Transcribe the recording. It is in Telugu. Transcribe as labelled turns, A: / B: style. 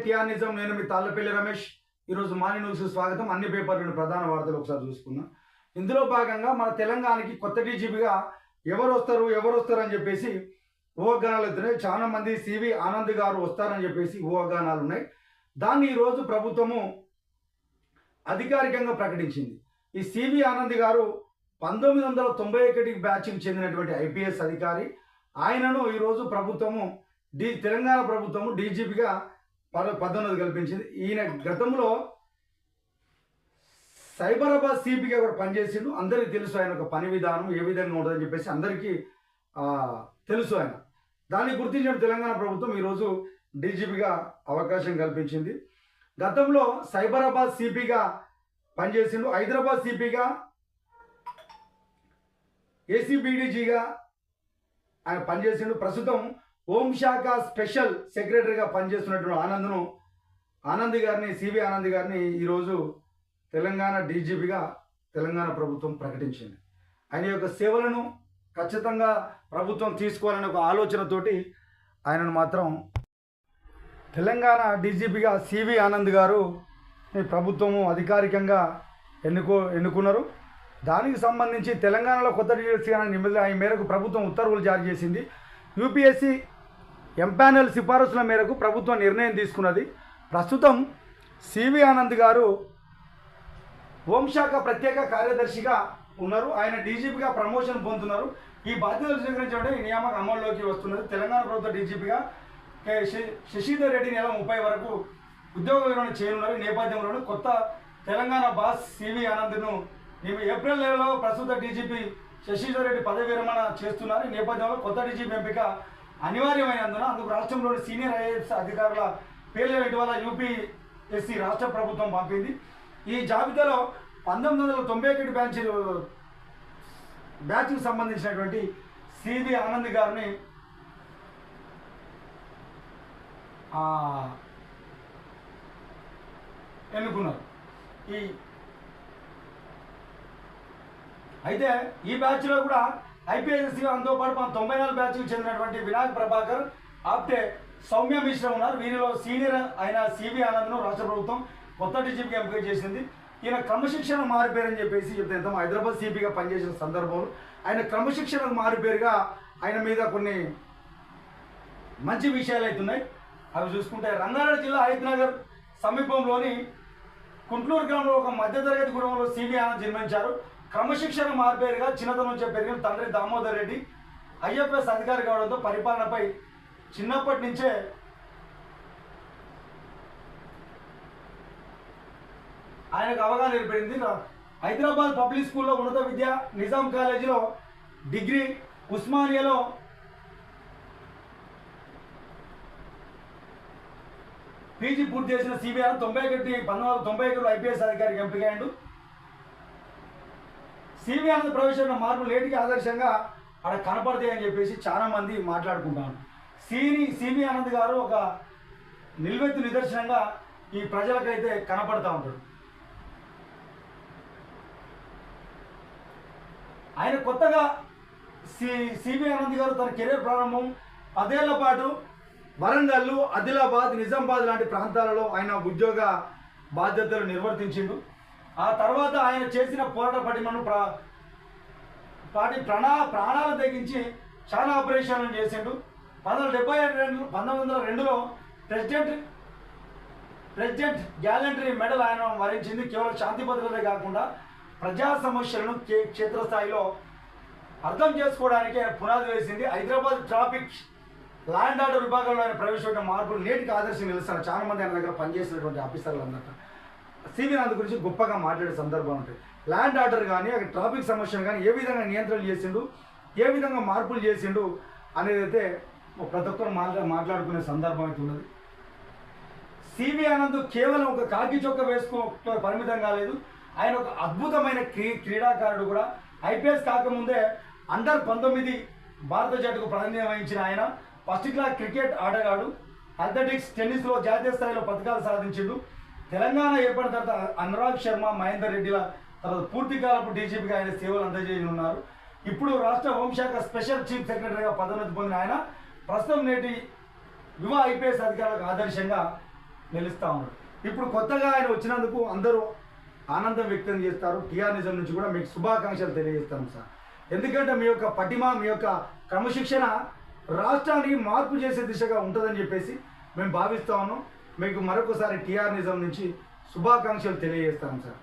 A: టిఆర్ నిజం. నేను మీ తాళ్ళపల్లి రమేష్. ఈరోజు మార్నింగ్ న్యూస్ స్వాగతం. అన్ని పేపర్లను ప్రధాన వార్తలు ఒకసారి చూసుకుందాం. ఇందులో భాగంగా మన తెలంగాణకి కొత్త డీజీపీగా ఎవరు వస్తారు అని చెప్పేసి ఊహాగానాలు అవుతున్నాయి. చాలా మంది సివి ఆనంద్ గారు వస్తారని చెప్పేసి ఊహాగానాలు ఉన్నాయి. దాన్ని ఈరోజు ప్రభుత్వము అధికారికంగా ప్రకటించింది. ఈ సివి ఆనంద్ గారు 1991 బ్యాచ్కి చెందినటువంటి ఐపీఎస్ అధికారి. ఆయనను ఈరోజు ప్రభుత్వము తెలంగాణ ప్రభుత్వము డీజీపీగా పదోన్నతి కల్పించింది. ఈయన గతంలో సైబరాబాద్ సిపిగా కూడా పనిచేసిండు. అందరికీ తెలుసు ఆయన ఒక పని విధానం ఏ విధంగా ఉంటుందని చెప్పేసి అందరికీ తెలుసు ఆయన. దాన్ని గుర్తించిన తెలంగాణ ప్రభుత్వం ఈరోజు డీజీపీగా అవకాశం కల్పించింది. గతంలో సైబరాబాద్ సిపిగా పనిచేసిండు. హైదరాబాద్ సిపిగా, ఏసీబీడీజీగా ఆయన పనిచేసిండు. ప్రస్తుతం హోంశాఖ స్పెషల్ సెక్రటరీగా పనిచేస్తున్నటువంటి ఆనంద్ గారిని, సివి ఆనంద్ గారిని ఈరోజు తెలంగాణ డీజీపీగా తెలంగాణ ప్రభుత్వం ప్రకటించింది. ఆయన యొక్క సేవలను ఖచ్చితంగా ప్రభుత్వం తీసుకోవాలనే ఒక ఆలోచనతోటి ఆయనను మాత్రం తెలంగాణ డీజీపీగా సివి ఆనంద్ గారు ప్రభుత్వము అధికారికంగా ఎన్నుకున్నారు. దానికి సంబంధించి తెలంగాణలో కొత్త డీజీపీగా ఈ మేరకు ప్రభుత్వం ఉత్తర్వులు జారీ చేసింది. యూపీఎస్సీ ఎంపానెల్ సిఫారసుల మేరకు ప్రభుత్వం నిర్ణయం తీసుకున్నది. ప్రస్తుతం సివి ఆనంద్ గారు హోంశాఖ ప్రత్యేక కార్యదర్శిగా ఉన్నారు. ఆయన డీజీపీగా ప్రమోషన్ పొందుతున్నారు. ఈ బాధ్యతలు స్వీకరించడం ఈ నియామకం అమల్లోకి వస్తున్నది. తెలంగాణ ప్రభుత్వ డీజీపీగా శశిధర్ రెడ్డి నెల 30 వరకు ఉద్యోగ విరమణ చేయనున్నారు. ఈ నేపథ్యంలో కొత్త తెలంగాణ బాస్ సివి ఆనంద్ను ఏప్రిల్ నెలలో ప్రస్తుత డీజీపీ శశిధర్ రెడ్డి పదవి విరమణ చేస్తున్నారు. ఈ నేపథ్యంలో కొత్త డీజీపీ ఎంపిక అనివార్యమైనందున అందుకు రాష్ట్రంలోని సీనియర్ ఐఏఎస్ అధికారుల పేర్ల ఇటీవల యూపీఎస్సీ రాష్ట్ర ప్రభుత్వం పంపింది. ఈ జాబితాలో 1991 బ్యాచ్కి సంబంధించినటువంటి సివి ఆనంద్ గారిని ఎన్నుకున్నారు. అయితే ఈ బ్యాచ్లో కూడా ఐపీఎస్ అంతో పాటు 94 బ్యాచ్కి చెందినటువంటి వినాయక్ ప్రభాకర్, ఆప్టే సౌమ్య మిశ్రా ఉన్నారు. వీరిలో సీనియర్ అయిన సివి ఆనంద్ను రాష్ట్ర ప్రభుత్వం కొత్త డీజీపీగా ఎంపిక చేసింది. ఈయన క్రమశిక్షణ మారిపోయారని చెప్పేసి చెప్తే హైదరాబాద్ సిపిగా పనిచేసిన సందర్భంలో ఆయన క్రమశిక్షణకు మారిపోయారుగా ఆయన మీద కొన్ని మంచి విషయాలు అవుతున్నాయి. అవి చూసుకుంటే రంగారెడ్డి జిల్లా హైదనగర్ సమీపంలోని కుంట్లూరు గ్రామంలో ఒక మధ్యతరగతి కుటుంబంలో సివి ఆనంద్ జన్మించారు. క్రమశిక్షణ మారిపోయారుగా చిన్నతనం నుంచి పెరిగిన తండ్రి దామోదర్ రెడ్డి ఐఎఫ్ఎస్ అధికారి కావడంతో పరిపాలనపై చిన్నప్పటి నుంచే ఆయనకు అవగాహన ఏర్పడింది. హైదరాబాద్ పబ్లిక్ స్కూల్లో ఉన్నత విద్య, నిజాం కాలేజీలో డిగ్రీ, ఉస్మానియాలో పీజీ పూర్తి చేసిన సివి ఆనంద్ 1991 ఐపీఎస్ అధికారికి ఎంపికయ్యాడు. సివి ఆనంద్ ప్రవేశించిన మార్పు లేటికి ఆదర్శంగా అక్కడ కనపడతాయని చెప్పేసి చాలా మంది మాట్లాడుకుంటారు. సివి ఆనంద్ గారు ఒక నిల్వెత్తు నిదర్శనంగా ఈ ప్రజలకైతే కనపడతా ఉంటాడు. ఆయన కొత్తగా సివి ఆనంద్ గారు తన కెరీర్ ప్రారంభం 10 ఏళ్ల పాటు వరంగల్, ఆదిలాబాద్, నిజామాబాద్ లాంటి ప్రాంతాలలో ఆయన ఉద్యోగ బాధ్యతలు నిర్వర్తించిండు. ఆ తర్వాత ఆయన చేసిన పోరాట పటిమను ప్రాణాలు తెగించి చాలా ఆపరేషన్లు చేసిండు. 1902లో ప్రెసిడెంట్ గ్యాలంటరీ మెడల్ ఆయన వరించింది. కేవలం శాంతి భద్రతలే కాకుండా ప్రజా సమస్యలను క్షేత్రస్థాయిలో అర్థం చేసుకోవడానికి ఆయన పునాది వేసింది. హైదరాబాద్ ట్రాఫిక్ ల్యాండ్ ఆర్డర్ విభాగంలో ఆయన ప్రవేశపెట్టిన మార్పులు నేటికి ఆదర్శం నిలుస్తారు. చాలా మంది ఆయన దగ్గర పనిచేసినటువంటి ఆఫీసర్లు అన్నట్టు సివి ఆనంద్ గురించి గొప్పగా మాట్లాడే సందర్భం ఉంటుంది. ల్యాండ్ ఆర్డర్ కానీ అక్కడ ట్రాఫిక్ సమస్యలు కానీ ఏ విధంగా నియంత్రణ చేసిండు, ఏ విధంగా మార్పులు చేసిండు అనేది అయితే ప్రతి ఒక్కరు మాట్లాడుకునే సందర్భం అయితే ఉన్నది. సివి ఆనంద్ కేవలం ఒక కాకి చొక్క వేసుకో పరిమితం కాలేదు. ఆయన ఒక అద్భుతమైన క్రీడాకారుడు కూడా. ఐపీఎస్ కాకముందే అండర్-19 భారత జట్టుకు ప్రాతినిధ్యం వహించిన ఆయన ఫస్ట్ క్లాస్ క్రికెట్ ఆటగాడు. అథ్లెటిక్స్, టెన్నిస్లో జాతీయ స్థాయిలో పథకాలు సాధించిండు. తెలంగాణ ఏర్పడిన తర్వాత అనురాగ్ శర్మ, మహేందర్ రెడ్డిల తర్వాత పూర్తికాలపు డీజీపీగా ఆయన సేవలు అందజేయనున్నారు. ఇప్పుడు రాష్ట్ర హోంశాఖ స్పెషల్ చీఫ్ సెక్రటరీగా పదోన్నతి పొందిన ఆయన ప్రస్తుతం నేటి యువ ఐపీఎస్ అధికారులకు ఆదర్శంగా నిలుస్తూ ఉన్నారు. ఇప్పుడు కొత్తగా ఆయన వచ్చినందుకు అందరూ ఆనందం వ్యక్తం చేస్తారు. టీఆర్ నిజం నుంచి కూడా మీకు శుభాకాంక్షలు తెలియజేస్తాను సార్. ఎందుకంటే మీ యొక్క పటిమ, మీ యొక్క క్రమశిక్షణ రాష్ట్రానికి మార్పు చేసే దిశగా ఉంటుందని చెప్పేసి మేము భావిస్తా ఉన్నాం. మీకు మరొకసారి టీఆర్ నిజం నుంచి శుభాకాంక్షలు తెలియజేస్తాను సార్.